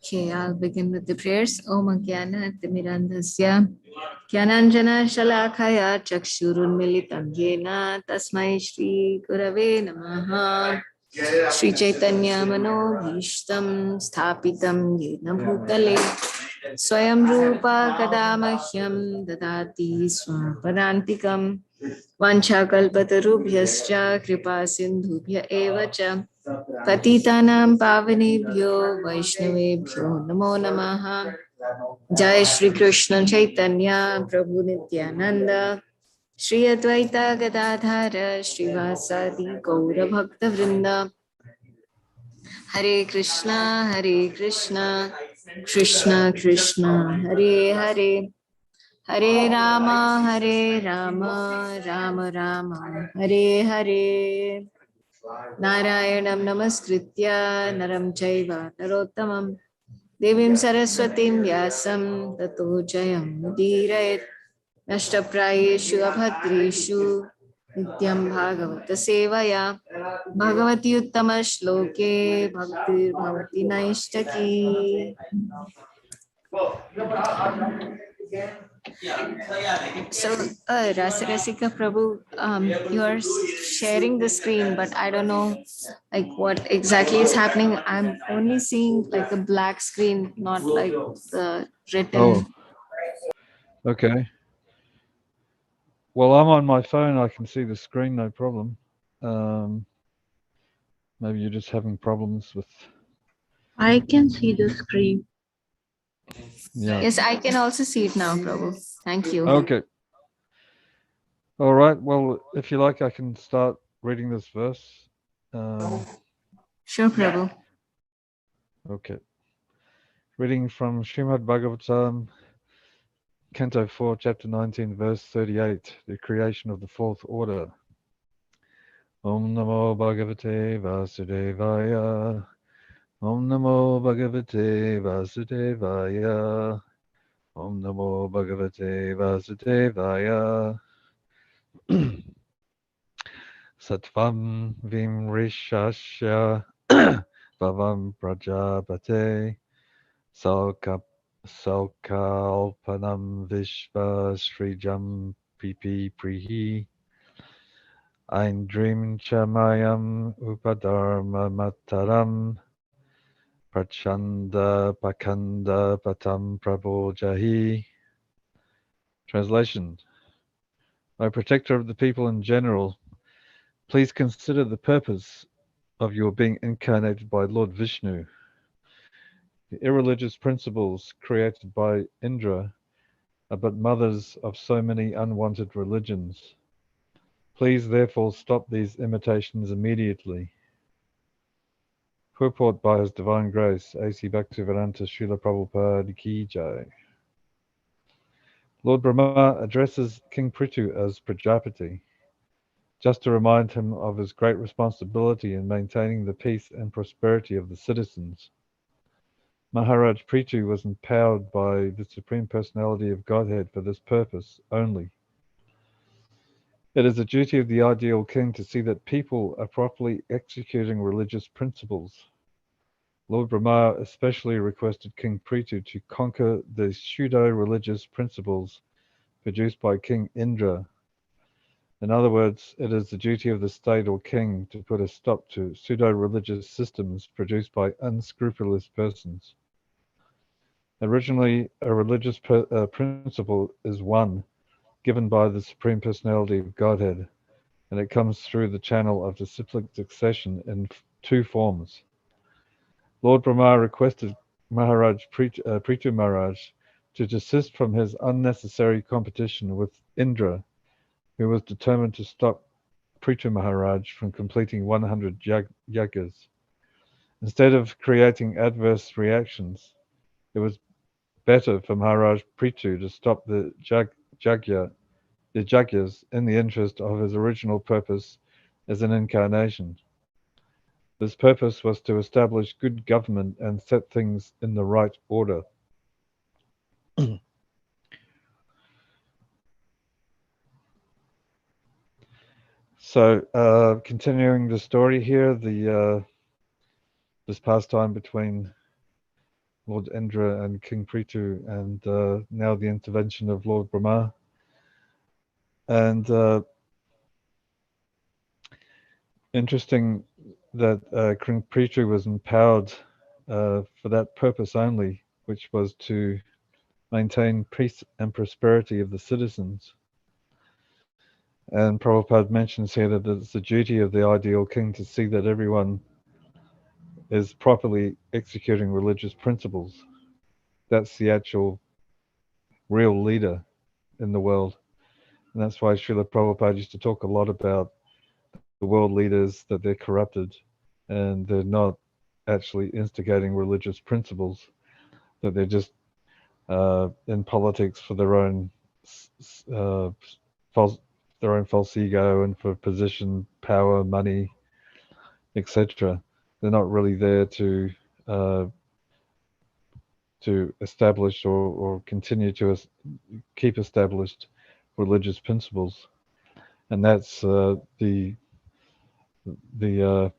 Okay, I'll begin with the prayers. Om Jnana Timirandhasya Jnananjana Shalakaya Chakshurunmilitam Yena Tasmai Shri Gurave Namaha Shri Chaitanya Manobhishtam Sthapitam Yena Bhutale Swayam Rupa Kadamahyam Dadati Swapadantikam Vanchakalpatarubhyascha Kripa Sindhubhya Eva Cha पतितानां पावनेभ्यो वैष्णवेभ्यो नमो नमः। जय श्री कृष्ण चैतन्य प्रभु नित्यानंद श्री अद्वैता गदाधर श्रीवासादि गौर भक्त वृंद। हरे कृष्णा कृष्णा कृष्णा हरे हरे, हरे राम राम राम हरे हरे। नारायणं नमस्कृत्य नरं चैव नरोत्तमं देवीं सरस्वतीं व्यासं ततो जयमुदीरयेत्। नष्टप्रायेषु अभद्रेषु नित्यं भागवत सेवया भगवति उत्तमश्लोके भक्तिर्भवति नैष्टकी। So, Rasarasika Prabhu, you are sharing the screen, but I don't know like what exactly is happening. I'm only seeing like a black screen, not like the written. Oh, okay. Well, I'm on my phone. I can see the screen, no problem. Maybe you're just having problems with. I can see the screen. Yeah. Yes, I can also see it now, Prabhu. Thank you. Okay. All right. Well, if you like, I can start reading this verse. Sure, Prabhu. Okay. Reading from Srimad Bhagavatam, Canto 4, Chapter 19, verse 38, the creation of the fourth order. Om Namo Bhagavate Vasudevaya. Om Namo Bhagavate Vasudevaya. Om Namo Bhagavate Vasudevaya. Sattvam Vimrishasya Bhavam Prajapate Salkalpanam Vishva Srijam Pipi Prihi Eindrim Chamayam Upadharma Mataram Prachanda Pakanda Patam Prabhojahi. Translation. O protector of the people in general, please consider the purpose of your being incarnated by Lord Vishnu. The irreligious principles created by Indra are but mothers of so many unwanted religions. Please therefore stop these imitations immediately. Purport by His Divine Grace, A.C. Bhaktivedanta Srila Prabhupada Ki Jai. Lord Brahma addresses King Prithu as Prajapati, just to remind him of his great responsibility in maintaining the peace and prosperity of the citizens. Maharaj Prithu was empowered by the Supreme Personality of Godhead for this purpose only. It is the duty of the ideal king to see that people are properly executing religious principles. Lord Brahma especially requested King Prithu to conquer the pseudo-religious principles produced by King Indra. In other words, it is the duty of the state or king to put a stop to pseudo-religious systems produced by unscrupulous persons. Originally, a religious principle is one, given by the Supreme Personality of Godhead, and it comes through the channel of disciplic succession in two forms. Lord Brahma requested Maharaj Prithu Maharaj to desist from his unnecessary competition with Indra, who was determined to stop Prithu Maharaj from completing 100 yagas. Instead of creating adverse reactions, it was better for Maharaj Prithu to stop the yagyas in the interest of his original purpose as an incarnation. This purpose was to establish good government and set things in the right order. So, continuing the story here, this pastime between Lord Indra and King Prithu, and now the intervention of Lord Brahma. And interesting that King Prithu was empowered for that purpose only, which was to maintain peace and prosperity of the citizens. And Prabhupada mentions here that it's the duty of the ideal king to see that everyone is properly executing religious principles. That's the actual real leader in the world. And that's why Srila Prabhupada used to talk a lot about the world leaders, that they're corrupted and they're not actually instigating religious principles, that they're just in politics for their own false ego and for position, power, money, etc. They're not really there to establish or continue to keep established religious principles, and that's the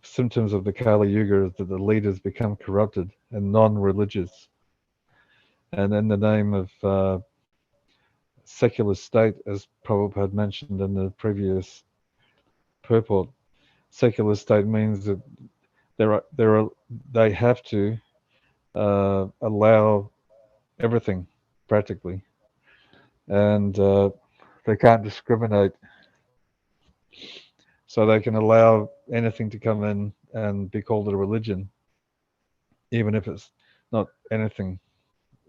symptoms of the Kali Yuga, is that the leaders become corrupted and non-religious, and in the name of secular state, as Prabhupada mentioned in the previous purport, secular state means that they have to allow everything practically, and they can't discriminate, so they can allow anything to come in and be called a religion, even if it's not anything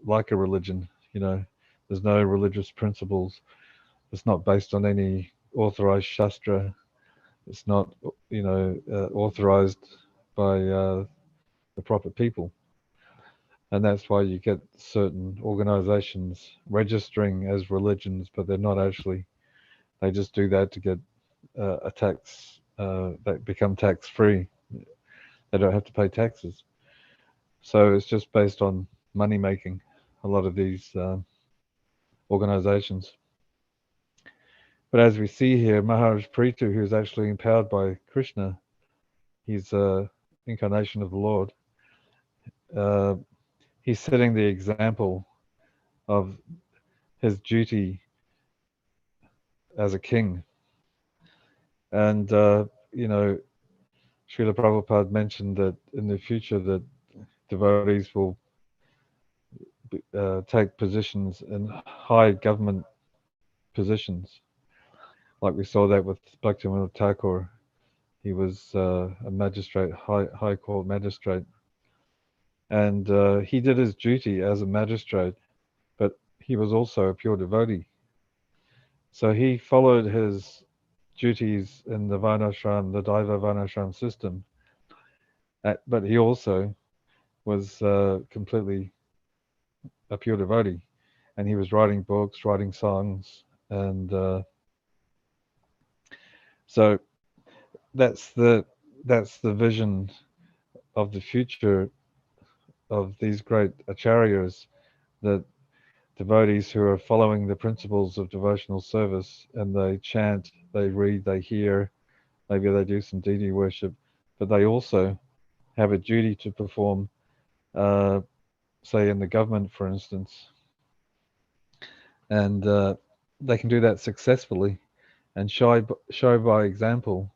like a religion. There's no religious principles. It's not based on any authorized shastra. It's not authorized by the proper people. And that's why you get certain organizations registering as religions, but they're not actually. They just do that to get a tax, they become tax-free. They don't have to pay taxes. So it's just based on money making, a lot of these organizations. But as we see here, Maharaj Prithu, who is actually empowered by Krishna, he's an incarnation of the Lord. He's setting the example of his duty as a king. And, Srila Prabhupada mentioned that in the future that devotees will take positions in high government positions. Like we saw that with Bhaktivinoda Thakur. He was a magistrate, high court magistrate. And he did his duty as a magistrate, but he was also a pure devotee. So he followed his duties in the Varnashram, the Daiva Varnashram system, but he also was completely a pure devotee, and he was writing books, writing songs, and so that's the vision of the future of these great acharyas, that devotees who are following the principles of devotional service, and they chant, they read, they hear, maybe they do some deity worship, but they also have a duty to perform, say in the government, for instance, and they can do that successfully and show by example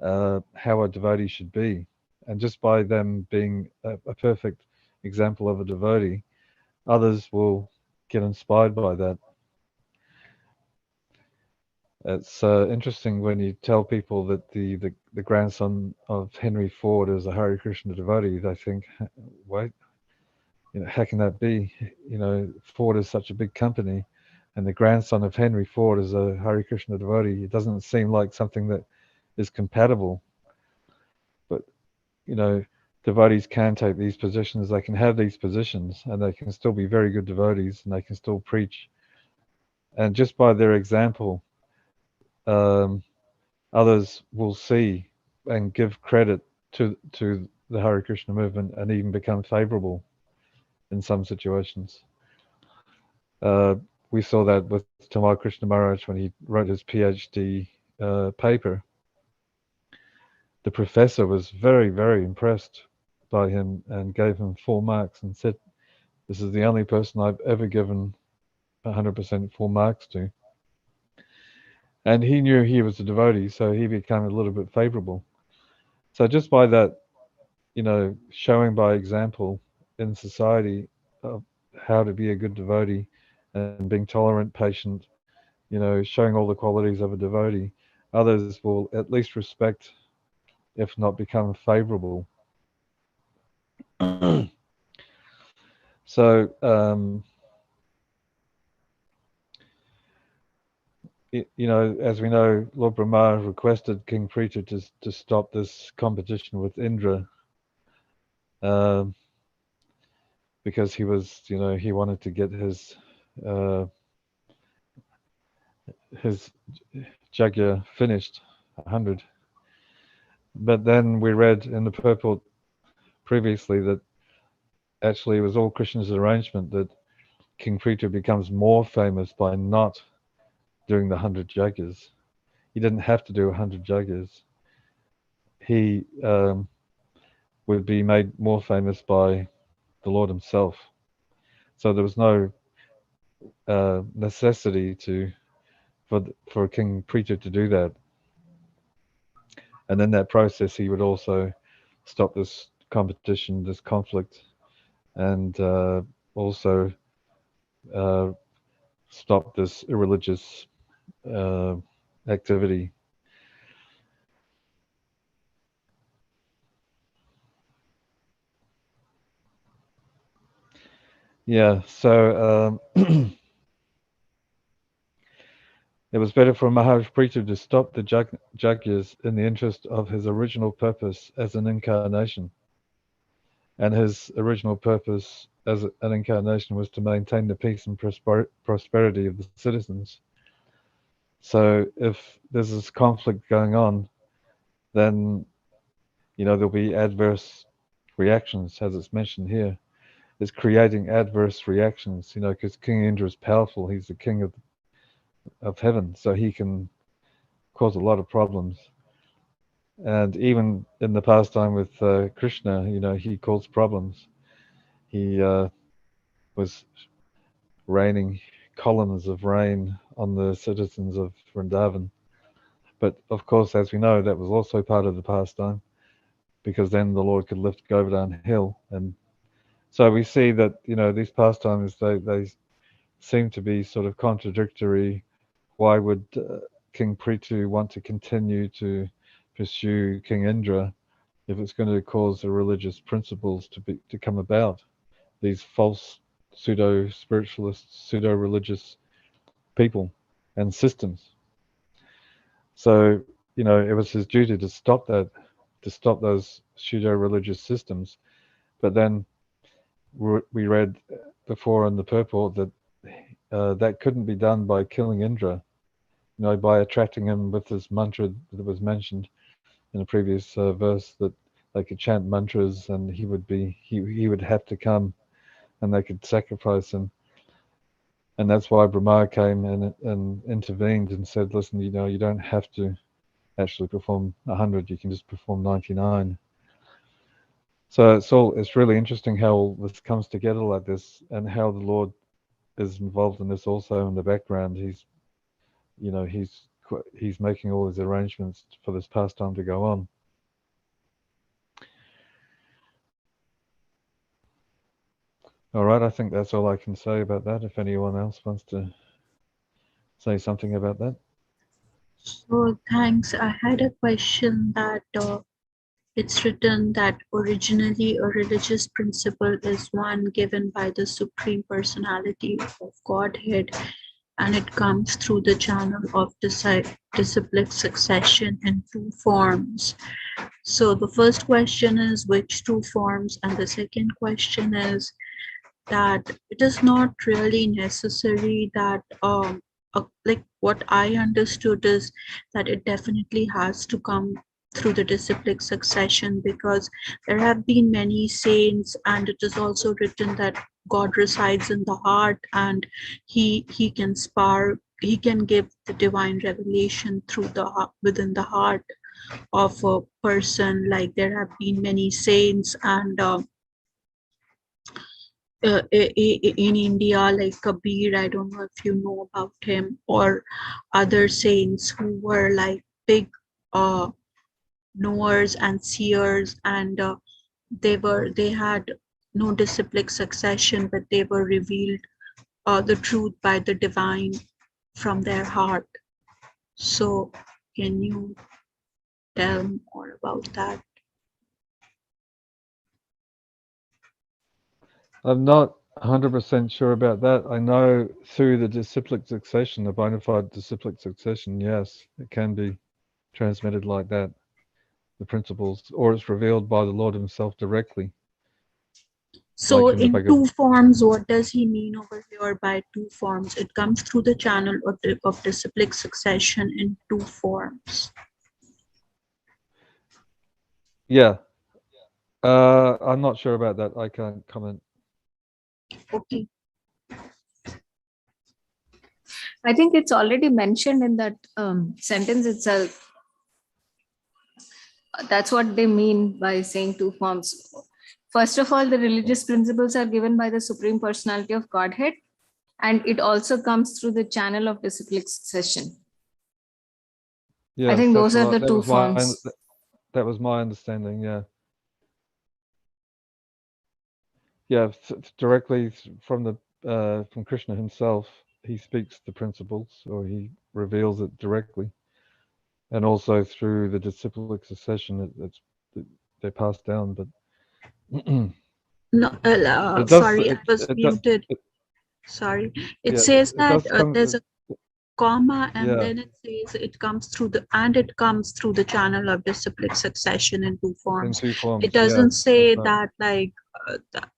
how a devotee should be. And just by them being a perfect example of a devotee, others will get inspired by that. It's interesting when you tell people that the grandson of Henry Ford is a Hare Krishna devotee. They think, wait, how can that be? Ford is such a big company, and the grandson of Henry Ford is a Hare Krishna devotee. It doesn't seem like something that is compatible. But devotees can take these positions. They can have these positions, and they can still be very good devotees, and they can still preach. And just by their example, others will see and give credit to the Hare Krishna movement, and even become favorable in some situations. We saw that with Tamal Krishna Maharaj when he wrote his PhD paper. The professor was very, very impressed by him and gave him full marks and said, This is the only person I've ever given 100% full marks to. And he knew he was a devotee, so he became a little bit favorable. So just by that, showing by example in society of how to be a good devotee and being tolerant, patient, showing all the qualities of a devotee, others will at least respect, if not become favorable. So, as we know, Lord Brahma requested King Prithu to stop this competition with Indra, because he was, he wanted to get his Jagya finished, 100. But then we read in the purport previously that actually it was all Krishna's arrangement that King Prithu becomes more famous by not doing the 100 Jagyas. He didn't have to do 100 Jagyas. He would be made more famous by the Lord himself. So there was no necessity for King Prithu to do that. And in that process, he would also stop this competition, this conflict, and also stop this irreligious activity. Yeah, so it was better for Maharaj Prithu to stop the Jagyas in the interest of his original purpose as an incarnation. And his original purpose as an incarnation was to maintain the peace and prosperity of the citizens. So if there's this conflict going on, then, there'll be adverse reactions, as it's mentioned here. It's creating adverse reactions, because King Indra is powerful. He's the king of heaven, so he can cause a lot of problems. And even in the pastime with Krishna, he caused problems. He was raining columns of rain on the citizens of Vrindavan. But of course, as we know, that was also part of the pastime, because then the Lord could lift Govardhan Hill. And so we see that, these pastimes, they seem to be sort of contradictory. Why would King Prithu want to continue to pursue King Indra if it's going to cause the religious principles to come about? These false pseudo-spiritualist, pseudo-religious people and systems. So, it was his duty to stop that, to stop those pseudo-religious systems. But then we read before in the purport that that couldn't be done by killing Indra, by attracting him with this mantra that was mentioned in a previous verse, that they could chant mantras and he would have to come and they could sacrifice him. And that's why Brahma came and intervened and said, listen, you don't have to actually perform 100, you can just perform 99. So it's really interesting how all this comes together like this, and how the Lord is involved in this also in the background. He's making all his arrangements for this pastime to go on. All right, I think that's all I can say about that. If anyone else wants to say something about that. So thanks. I had a question that it's written that originally a religious principle is one given by the Supreme Personality of Godhead, and it comes through the channel of disciplic succession in two forms. So the first question is which two forms, and the second question is that it is not really necessary that like what I understood is that it definitely has to come through the disciplic succession, because there have been many saints, and it is also written that God resides in the heart, and he can give the divine revelation through within the heart of a person. Like there have been many saints, and in India, like Kabir, I don't know if you know about him, or other saints who were like big knowers and seers, and they had no disciplic succession, but they were revealed the truth by the divine from their heart. So, can you tell more about that? I'm not 100% sure about that. I know through the disciplic succession, the bona fide disciplic succession, yes, it can be transmitted like that, the principles, or it's revealed by the Lord himself directly. So Like in the in Bhagavad. two forms, what does he mean over here by two forms? It comes through the channel of disciplic succession in two forms. Yeah. I'm not sure about that. I can't comment. Okay. I think it's already mentioned in that sentence itself. That's what they mean by saying two forms. First of all, the religious principles are given by the Supreme Personality of Godhead, and it also comes through the channel of disciplic succession. Yeah, I think that's those are right. the two forms. That was my understanding. Yeah. Yeah, directly from the from Krishna himself, he speaks the principles, or he reveals it directly, and also through the disciplic succession, they're passed down. But No, it does. sorry, I was muted. Sorry. It Yeah, says it that does come. there's a comma, and Yeah, then it says it comes through the channel of disciplic succession in two in forms. two forms. It doesn't Yeah, say that's right. that, like,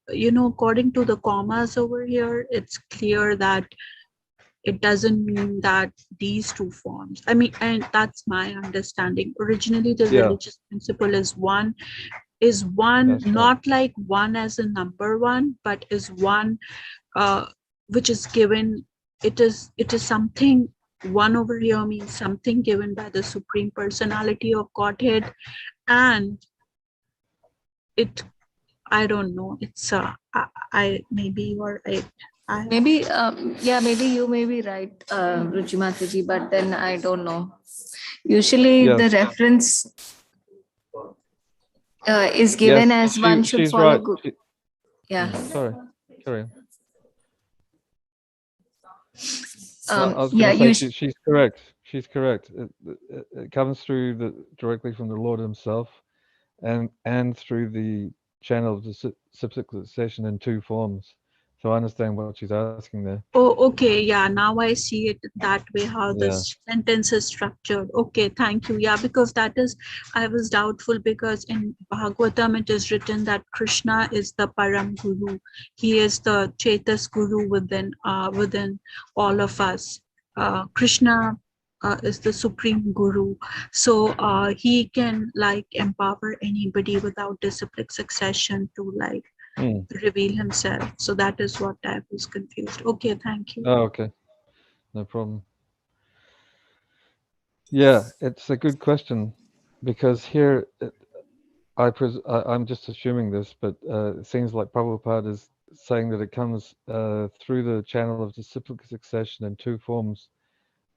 according to the commas over here, it's clear that it doesn't mean that these two forms. I mean, and that's my understanding. Originally, the Yeah, religious principle is one, that's right. not like one as a number one, but is one which is given. It is something. One over here means something given by the Supreme Personality of Godhead, and it, I don't know, it's I maybe you're right. Maybe, yeah, maybe you may be right, Ruchi Mataji, but then I don't know. Usually Yes. the reference is given as one should she's follow. right. Yeah. Sorry, carry on. Um, I was yeah, going to you say she's correct. She's correct. It comes through directly from the Lord himself, and through the channel of the disciplic succession in two forms. So I understand what she's asking there. Oh, okay. Yeah, now I see it that way, how Yeah. this sentence is structured. Okay, thank you. Yeah, because that is, I was doubtful because in Bhagavatam it is written that Krishna is the Param Guru. He is the Chetas Guru within all of us. Krishna is the Supreme Guru. So he can like empower anybody without disciplic succession to like reveal himself. So that is what I was confused. Okay, thank you. Oh, okay. No problem. Yeah, it's a good question, because here I'm just assuming this, but it seems like Prabhupada is saying that it comes through the channel of disciplic succession in two forms.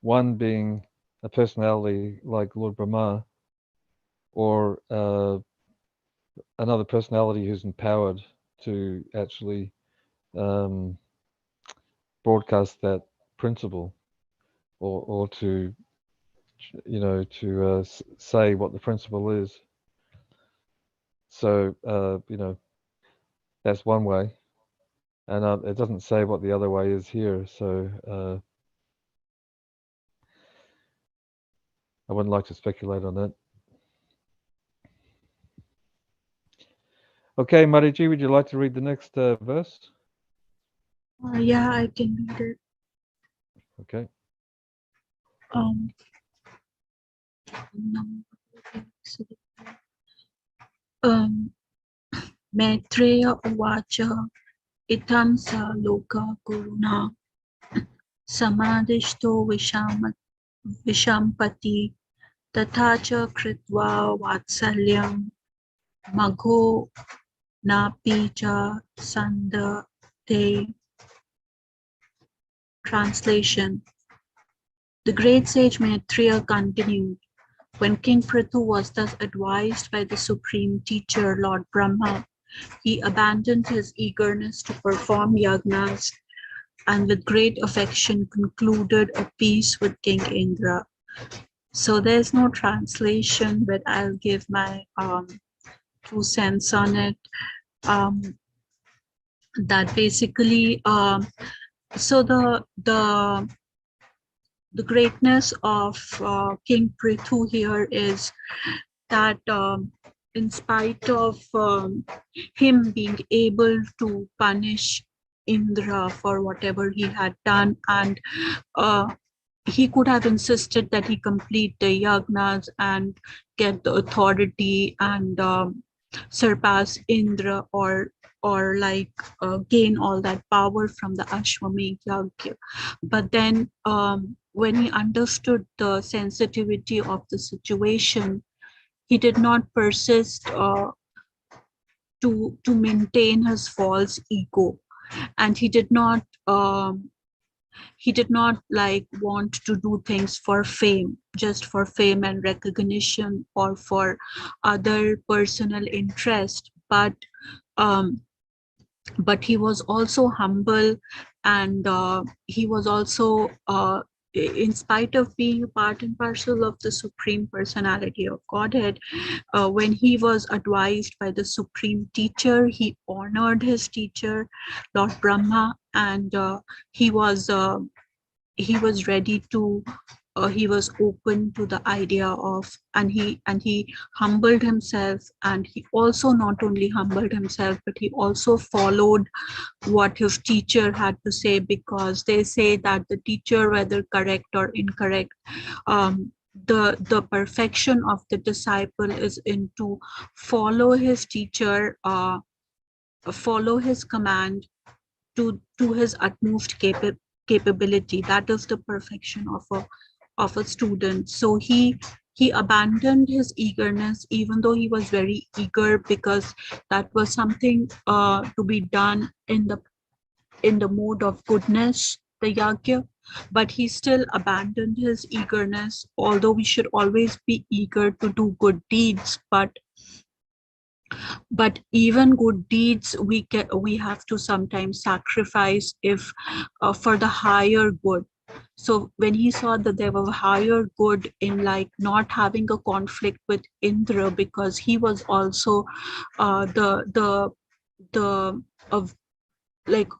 One being a personality like Lord Brahma, or another personality who's empowered to actually broadcast that principle, or to say what the principle is. So that's one way, and it doesn't say what the other way is here. So I wouldn't like to speculate on that. Okay, Mariji, would you like to read the next verse? Yeah, I can read it. Okay. Maitreya Uvacha Itam Sa Loka Guruna Samadishto Vishampati Tathacha Kritva Vatsalyam Magho Napi Cha Sanda day. Translation. The great sage Maitreya continued, when King Prithu was thus advised by the supreme teacher, Lord Brahma, he abandoned his eagerness to perform yagnas and with great affection concluded a peace with King Indra. So there's no translation, but I'll give my 2 cents on it. That basically, so the greatness of King Prithu here is that in spite of him being able to punish Indra for whatever he had done, and he could have insisted that he complete the yagnas and get the authority and surpass Indra, or like gain all that power from the Ashwamedh Yagya. But then when he understood the sensitivity of the situation, he did not persist to maintain his false ego, and he did not like want to do things for fame, just for fame and recognition or for other personal interest, but he was also humble, and he was also in spite of being a part and parcel of the Supreme Personality of Godhead, when he was advised by the Supreme Teacher, he honored his teacher, Lord Brahma, and he was ready to he was open to the idea of, and he humbled himself, and he also not only humbled himself, but he also followed what his teacher had to say, because they say that the teacher, whether correct or incorrect, the perfection of the disciple is in to follow his teacher, follow his command to his utmost capability. That is the perfection of a student. So he abandoned his eagerness, even though he was very eager, because that was something to be done in the mode of goodness, the yagya. But he still abandoned his eagerness, although we should always be eager to do good deeds, but even good deeds we have to sometimes sacrifice if for the higher good. So when he saw that there was a higher good in like not having a conflict with Indra, because he was also the of like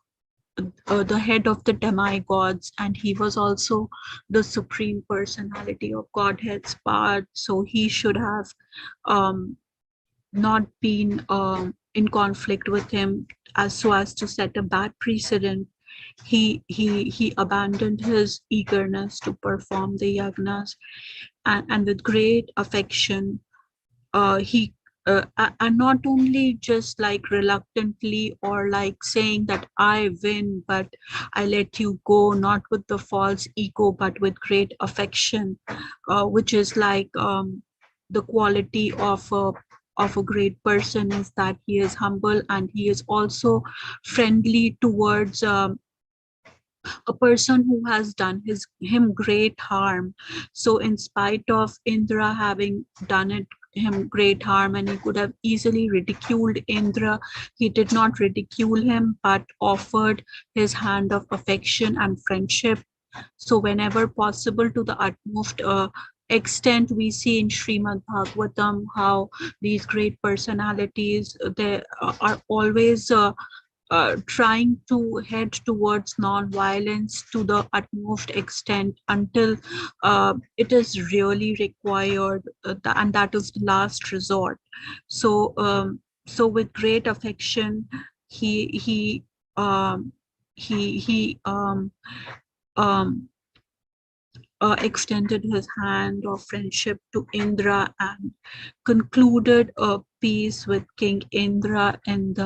the head of the demigods, and he was also the Supreme Personality of Godhead's part, so he should have not been in conflict with him as so as to set a bad precedent. He abandoned his eagerness to perform the yagnas, and with great affection he and not only just like reluctantly or like saying that I win but I let you go, not with the false ego but with great affection, which is like the quality of a great person, is that he is humble and he is also friendly towards a person who has done him great harm. So in spite of Indra having done him great harm, and he could have easily ridiculed Indra, he did not ridicule him but offered his hand of affection and friendship. So whenever possible, to the utmost extent, we see in Srimad Bhagavatam how these great personalities, they are always trying to head towards non-violence to the utmost extent until it is really required, and that is the last resort. So so with great affection he um, he extended his hand of friendship to Indra and concluded a peace with King Indra and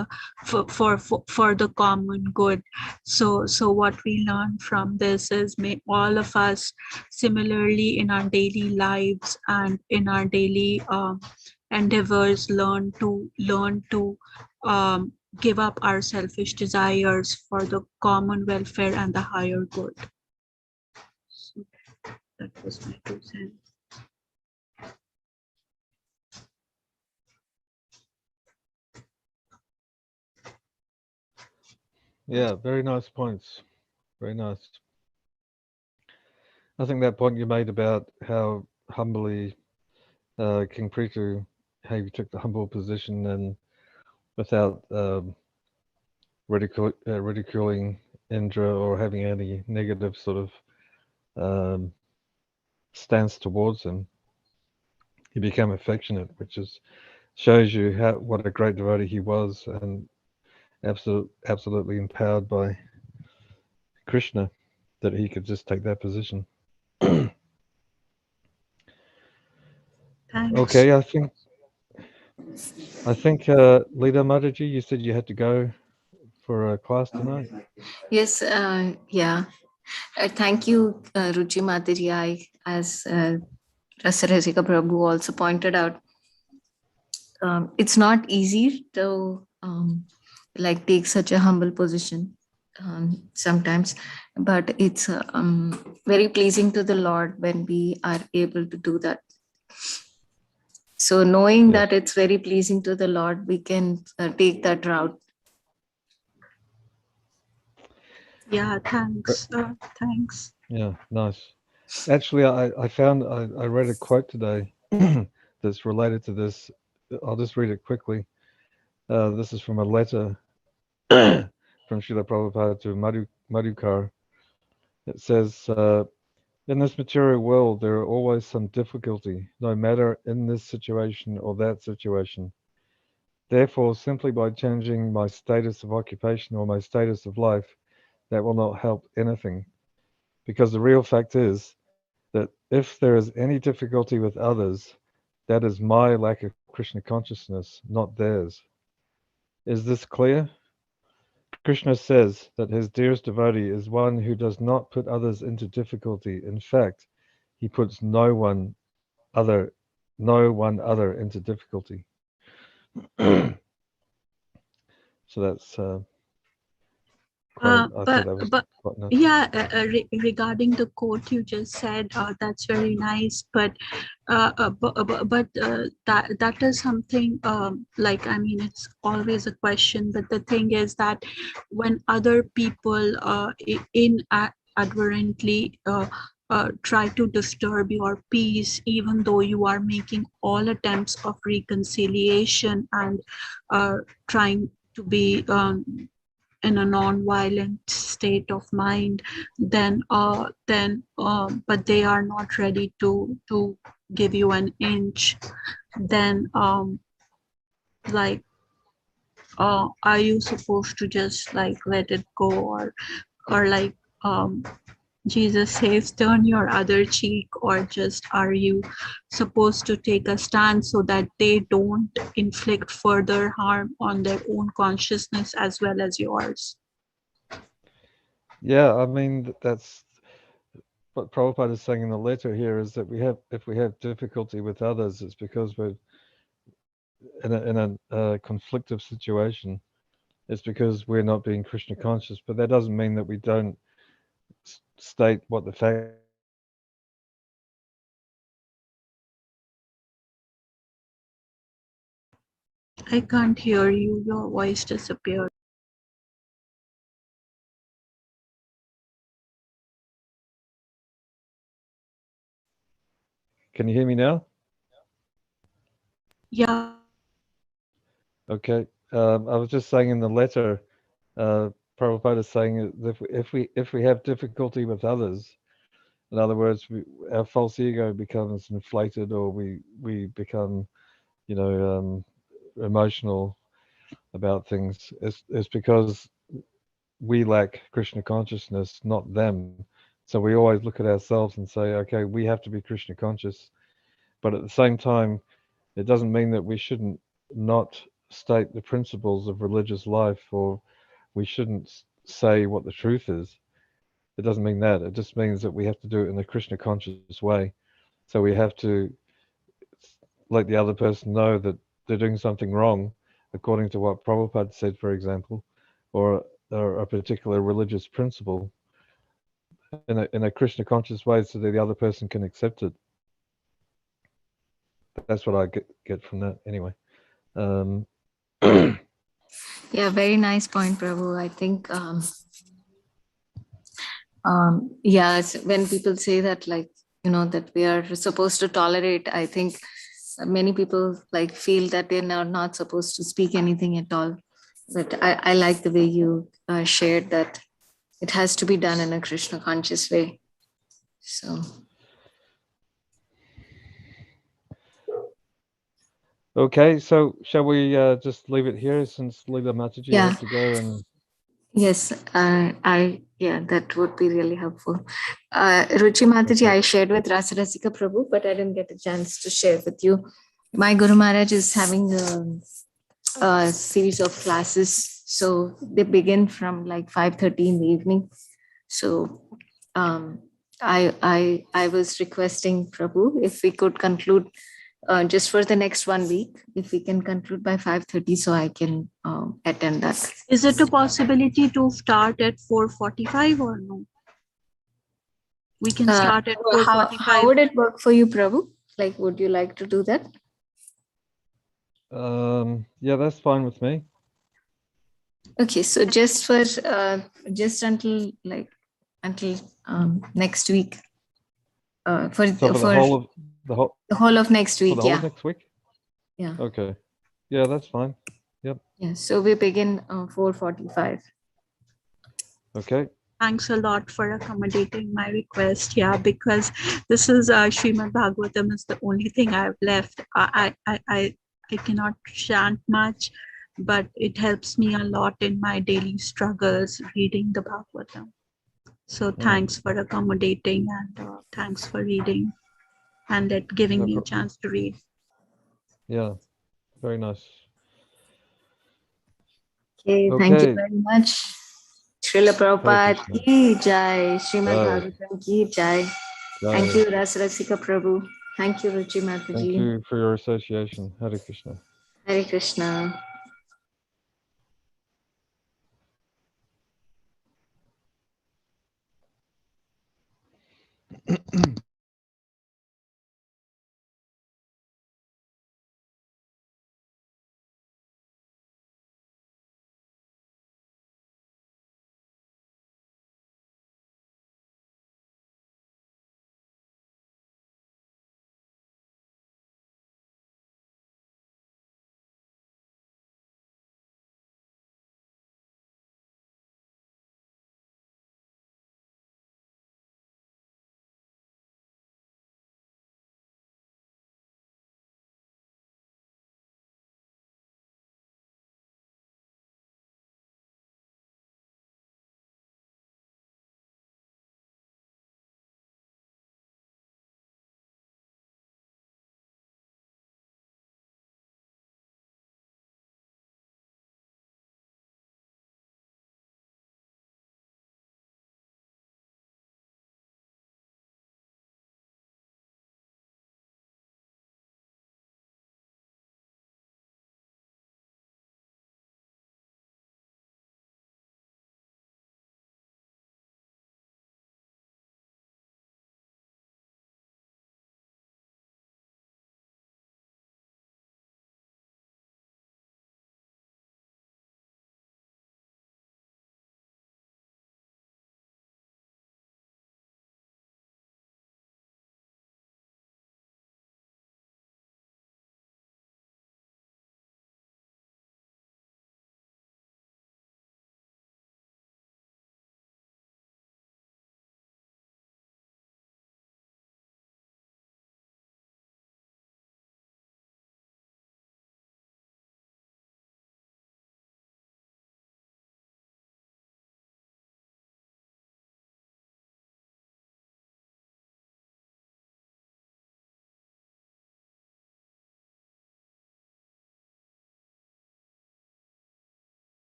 for the common good. So what we learn from this is, may all of us similarly in our daily lives and in our daily endeavors learn to give up our selfish desires for the common welfare and the higher good. So that was my 2 cents. Yeah, very nice points. Very nice. I think that point you made about how humbly King Prithu, how he took the humble position and without ridiculing Indra or having any negative sort of stance towards him, he became affectionate, which shows you what a great devotee he was, and absolutely empowered by Krishna that he could just take that position. Thanks. Okay, I think Lida Mataji, you said you had to go for a class tonight. Yes, yeah. Thank you, Ruchi Mataji. As Rasarasika Prabhu also pointed out, it's not easy to like take such a humble position sometimes, but it's very pleasing to the Lord when we are able to do that. So knowing Yes. that it's very pleasing to the Lord, we can take that route. Yeah, thanks. Thanks. Yeah, nice. Actually, I read a quote today that's related to this. I'll just read it quickly. This is from a letter from Srila Prabhupada to Madhukar. It says, in this material world, there are always some difficulty, no matter in this situation or that situation. Therefore, simply by changing my status of occupation or my status of life, that will not help anything. Because the real fact is that if there is any difficulty with others, that is my lack of Krishna consciousness, not theirs. Is this clear? Krishna says that his dearest devotee is one who does not put others into difficulty. In fact, he puts no one other into difficulty. So that's I thought that was quite nice. Yeah, regarding the quote you just said, that's very nice. But that is something like, I mean, it's always a question. But the thing is that when other people inadvertently try to disturb your peace, even though you are making all attempts of reconciliation and trying to be in a non-violent state of mind, but they are not ready to give you an inch, then like are you supposed to just like let it go, or like Jesus says, turn your other cheek, or just are you supposed to take a stand so that they don't inflict further harm on their own consciousness as well as yours? Yeah, I mean that's what Prabhupada is saying in the letter here is that if we have difficulty with others, it's because we're in a conflictive situation. It's because we're not being Krishna conscious, but that doesn't mean that we don't state what the fact. I can't hear you. Your voice disappeared. Can you hear me now? Yeah. Okay. I was just saying in the letter, Prabhupada is saying that if we have difficulty with others, in other words, our false ego becomes inflated, or we become, emotional about things. It's because we lack Krishna consciousness, not them. So we always look at ourselves and say, okay, we have to be Krishna conscious. But at the same time, it doesn't mean that we shouldn't not state the principles of religious life, or we shouldn't say what the truth is. It doesn't mean that. It just means that we have to do it in a Krishna conscious way. So we have to let the other person know that they're doing something wrong, according to what Prabhupada said, for example, or a particular religious principle in a Krishna conscious way so that the other person can accept it. That's what I get from that anyway. Yeah, very nice point, Prabhu. I think, yeah, when people say that, like, that we are supposed to tolerate, I think many people like feel that they're not supposed to speak anything at all. But I like the way you shared that it has to be done in a Krishna conscious way. So. Okay, so shall we just leave it here since Leela Mataji has to go? And yes, that would be really helpful. Ruchi Mataji, I shared with Rasarasika Prabhu, but I didn't get a chance to share with you. My Guru Maharaj is having a series of classes, so they begin from like 5:30 in the evening. So I was requesting Prabhu if we could conclude just for the next 1 week, if we can conclude by 5:30, so I can attend that. Is it a possibility to start at 4:45 or no? We can start at 4:45. How would it work for you, Prabhu? Like, would you like to do that? yeah, that's fine with me. Okay, so just for just until next week. For the whole of next week. For the whole of next week. Yeah. Okay. Yeah, that's fine. Yep. Yeah. So we begin 4:45. Okay. Thanks a lot for accommodating my request. Yeah, because this is Srimad Bhagavatam is the only thing I've left. I cannot chant much, but it helps me a lot in my daily struggles reading the Bhagavatam. So thanks for accommodating and thanks for reading and giving me a chance to read. Yeah, very nice. Okay, thank you very much. Srila Prabhupada ki jai, Srimad Bhagavatam ki jai. Thank you, Rasarasika Prabhu. Thank you, Ruchi Mataji. Thank you for your association. Hare Krishna. Hare Krishna.